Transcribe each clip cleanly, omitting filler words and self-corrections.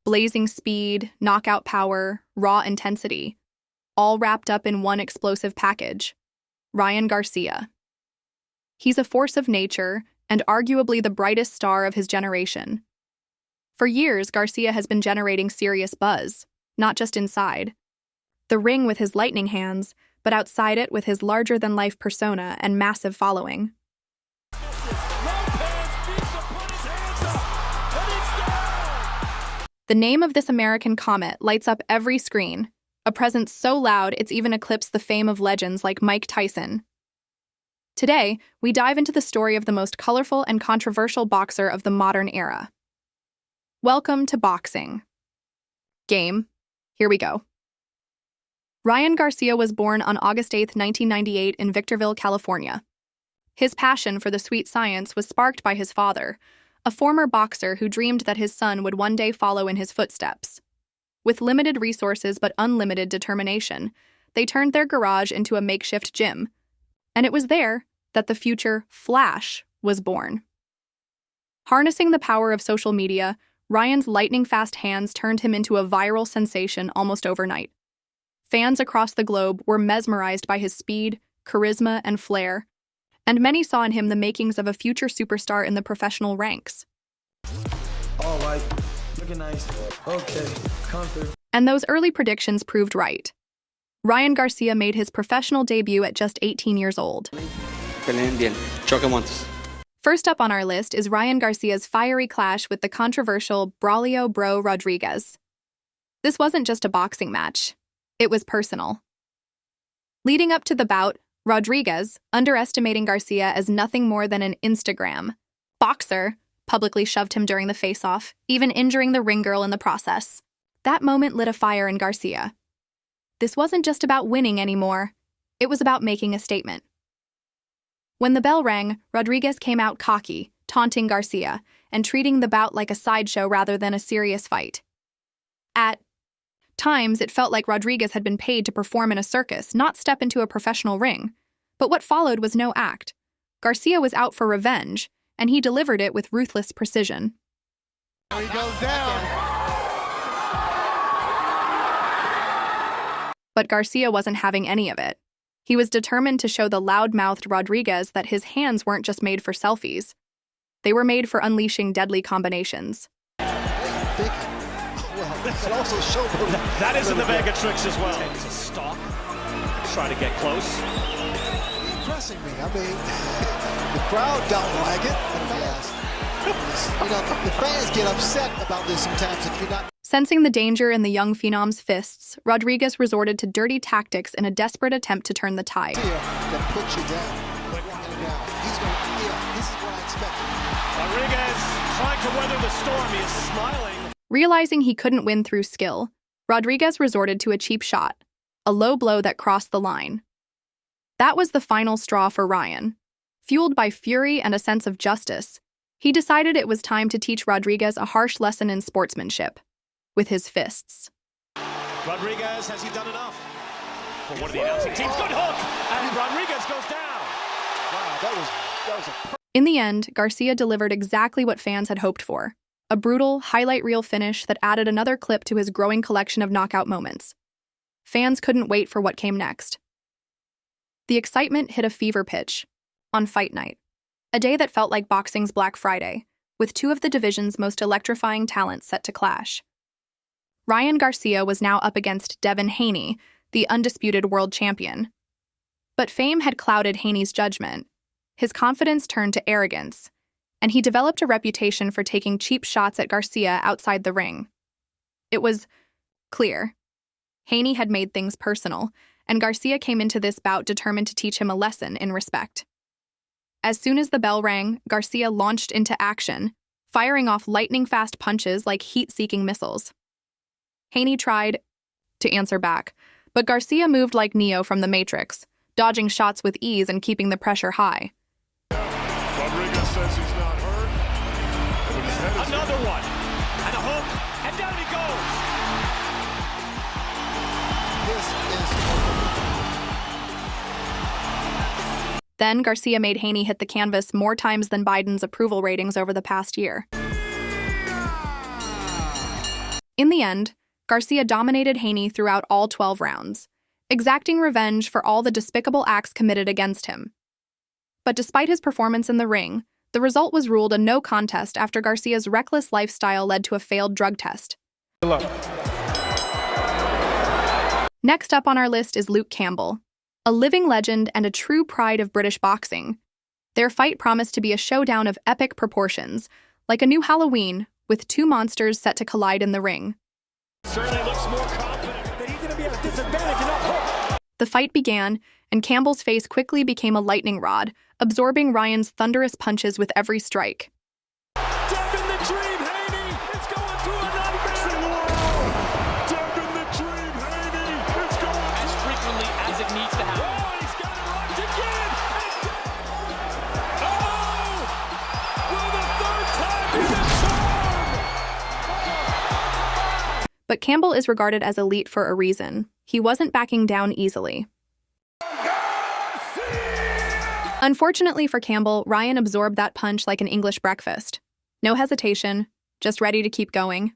Blazing speed, knockout power, raw intensity, all wrapped up in one explosive package. Ryan Garcia. He's a force of nature and arguably the brightest star of his generation. For years, Garcia has been generating serious buzz, not just inside the ring with his lightning hands, but outside it with his larger-than-life persona and massive following. The name of this American comet lights up every screen, a presence so loud it's even eclipsed the fame of legends like Mike Tyson. Today, we dive into the story of the most colorful and controversial boxer of the modern era. Welcome to boxing. Game. Here we go. Ryan Garcia was born on August 8, 1998 in Victorville, California. His passion for the sweet science was sparked by his father, a former boxer who dreamed that his son would one day follow in his footsteps. With limited resources but unlimited determination, they turned their garage into a makeshift gym. And it was there that the future Flash was born. Harnessing the power of social media, Ryan's lightning-fast hands turned him into a viral sensation almost overnight. Fans across the globe were mesmerized by his speed, charisma, and flair, and many saw in him the makings of a future superstar in the professional ranks. All right, looking nice. Okay, come through. And those early predictions proved right. Ryan Garcia made his professional debut at just 18 years old. First up on our list is Ryan Garcia's fiery clash with the controversial Braulio Bro Rodriguez. This wasn't just a boxing match. It was personal. Leading up to the bout, Rodriguez, underestimating Garcia as nothing more than an Instagram boxer, publicly shoved him during the face-off, even injuring the ring girl in the process. That moment lit a fire in Garcia. This wasn't just about winning anymore. It was about making a statement. When the bell rang, Rodriguez came out cocky, taunting Garcia, and treating the bout like a sideshow rather than a serious fight. At times, it felt like Rodriguez had been paid to perform in a circus, not step into a professional ring. But what followed was no act. Garcia was out for revenge, and he delivered it with ruthless precision. He goes down. But Garcia wasn't having any of it. He was determined to show the loud-mouthed Rodriguez that his hands weren't just made for selfies. They were made for unleashing deadly combinations. That is in the bag of tricks as well. To stop, try to get close. He's pressing me. I mean, the crowd don't like it. The fans get upset about this sometimes if you're not. Sensing the danger in the young phenom's fists, Rodriguez resorted to dirty tactics in a desperate attempt to turn the tide. That puts you down. He's going this is what I expected. Rodriguez trying to weather the storm. He is smiling. Realizing he couldn't win through skill, Rodriguez resorted to a cheap shot, a low blow that crossed the line. That was the final straw for Ryan. Fueled by fury and a sense of justice, he decided it was time to teach Rodriguez a harsh lesson in sportsmanship, with his fists. Rodriguez, has he done enough? For one of the announcing teams, good hook, and Rodriguez goes down. Wow, that was In the end, Garcia delivered exactly what fans had hoped for. A brutal, highlight reel finish that added another clip to his growing collection of knockout moments. Fans couldn't wait for what came next. The excitement hit a fever pitch on fight night, a day that felt like boxing's Black Friday, with two of the division's most electrifying talents set to clash. Ryan Garcia was now up against Devin Haney, the undisputed world champion. But fame had clouded Haney's judgment. His confidence turned to arrogance, and he developed a reputation for taking cheap shots at Garcia outside the ring. It was clear. Haney had made things personal, and Garcia came into this bout determined to teach him a lesson in respect. As soon as the bell rang, Garcia launched into action, firing off lightning-fast punches like heat-seeking missiles. Haney tried to answer back, but Garcia moved like Neo from The Matrix, dodging shots with ease and keeping the pressure high. Rodriguez says he's not hurt. But his head is another one, and a hook, and down he goes. Then Garcia made Haney hit the canvas more times than Biden's approval ratings over the past year. In the end, Garcia dominated Haney throughout all 12 rounds, exacting revenge for all the despicable acts committed against him. But despite his performance in the ring, the result was ruled a no contest after Garcia's reckless lifestyle led to a failed drug test. Next up on our list is Luke Campbell, a living legend and a true pride of British boxing. Their fight promised to be a showdown of epic proportions, like a new Halloween, with two monsters set to collide in the ring. Certainly looks more confident that he's going to be at a disadvantage and up. The fight began, and Campbell's face quickly became a lightning rod, absorbing Ryan's thunderous punches with every strike. Death in the dream, Haney! It's going to a nightmare! Death in the dream, Haney! It's going as frequently as it needs to happen. Oh, he's got it locked again! Oh! Will the third time be the charm? But Campbell is regarded as elite for a reason. He wasn't backing down easily. Unfortunately for Campbell, Ryan absorbed that punch like an English breakfast. No hesitation, just ready to keep going.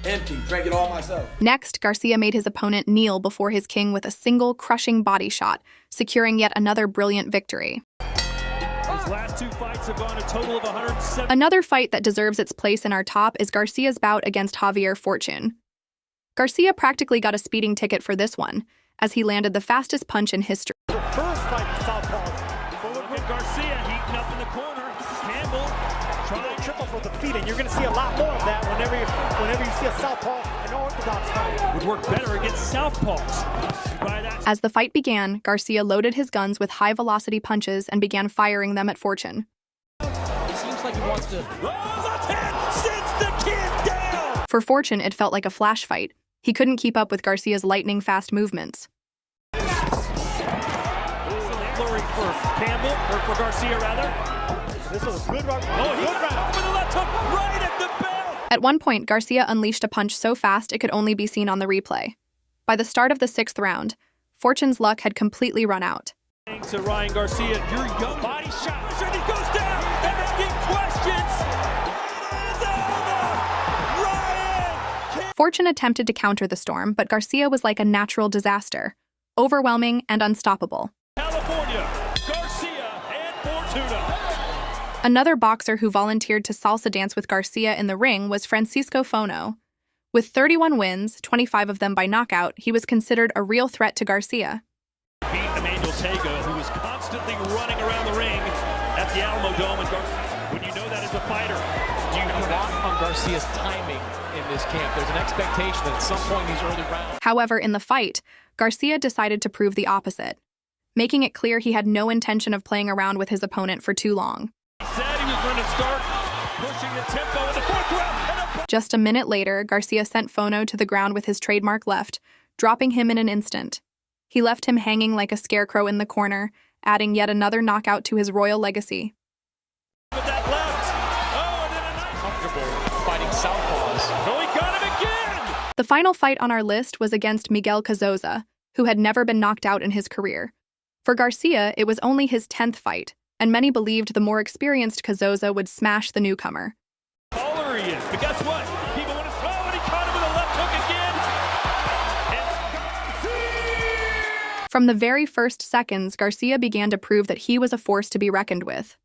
Empty, drank it all myself. Next, Garcia made his opponent kneel before his king with a single crushing body shot, securing yet another brilliant victory. His last two fights have gone a total of 107. Another fight that deserves its place in our top is Garcia's bout against Javier Fortune. Garcia practically got a speeding ticket for this one, as he landed the fastest punch in history. The first fight in Southpaw. Look at Garcia heating up in the corner. Campbell trying triple for the feet, and you're going to see a lot more of that whenever you see a Southpaw and Orthodox fight. Would work better against Southpaws. As the fight began, Garcia loaded his guns with high-velocity punches and began firing them at Fortune. Seems like he wants to. Oh, left hand sends the kid down! For Fortune, it felt like a flash fight. He couldn't keep up with Garcia's lightning-fast movements. Flurry for Campbell, or for Garcia rather. This was a good run. Oh, he got it over the left hook right at the bell. At one point, Garcia unleashed a punch so fast it could only be seen on the replay. By the start of the 6th round, Fortune's luck had completely run out. To Ryan Garcia, your young body shot. And he goes down. Asking questions. Ryan. Fortune attempted to counter the storm, but Garcia was like a natural disaster, overwhelming and unstoppable. California, Garcia and Fortuna. Another boxer who volunteered to salsa dance with Garcia in the ring was Francisco Fono. With 31 wins, 25 of them by knockout, he was considered a real threat to Garcia. Beat Emmanuel Tego, who was constantly running around the ring at the Alamo Dome. And when you know that as a fighter, Do you rely on Garcia's timing in this camp? There's an expectation that at some point in these early rounds. However, in the fight, Garcia decided to prove the opposite, making it clear he had no intention of playing around with his opponent for too long. he said he was going to start pushing the tempo in the 4th round. Just a minute later, Garcia sent Fono to the ground with his trademark left, dropping him in an instant. He left him hanging like a scarecrow in the corner, adding yet another knockout to his royal legacy. With that left. Oh, and then a nice Comfortable fighting southpaws. Oh, he got him again. The final fight on our list was against Miguel Cazoza, who had never been knocked out in his career. For Garcia, it was only his 10th fight, and many believed the more experienced Cazoza would smash the newcomer. Taller he is, but guess what? People want to throw, and he caught him with a left hook again. And From the very first seconds, Garcia began to prove that he was a force to be reckoned with.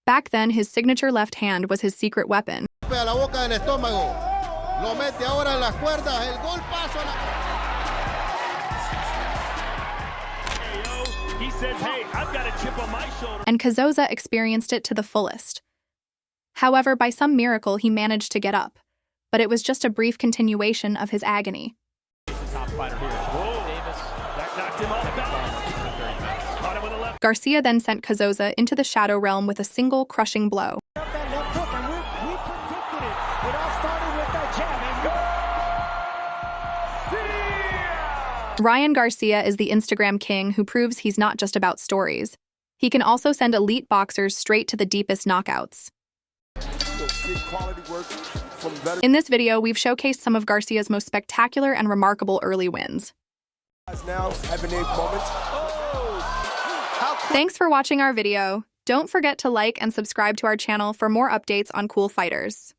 Back then, his signature left hand was his secret weapon. A la boca del estómago. Lo mete ahora en las cuerdas. El golpazo. he says, hey, I've got a chip on my shoulder. And Cazoza experienced it to the fullest. However, by some miracle, he managed to get up. But it was just a brief continuation of his agony. Top fighter here. Davis. That knocked him off balance. Caught him with a left. Garcia then sent Cazoza into the shadow realm with a single crushing blow. That left hook, and we predicted it. It all started with that jab. Ryan Garcia is the Instagram king who proves he's not just about stories. He can also send elite boxers straight to the deepest knockouts. In this video, we've showcased some of Garcia's most spectacular and remarkable early wins. Thanks for watching our video. Don't forget to like and subscribe to our channel for more updates on cool fighters.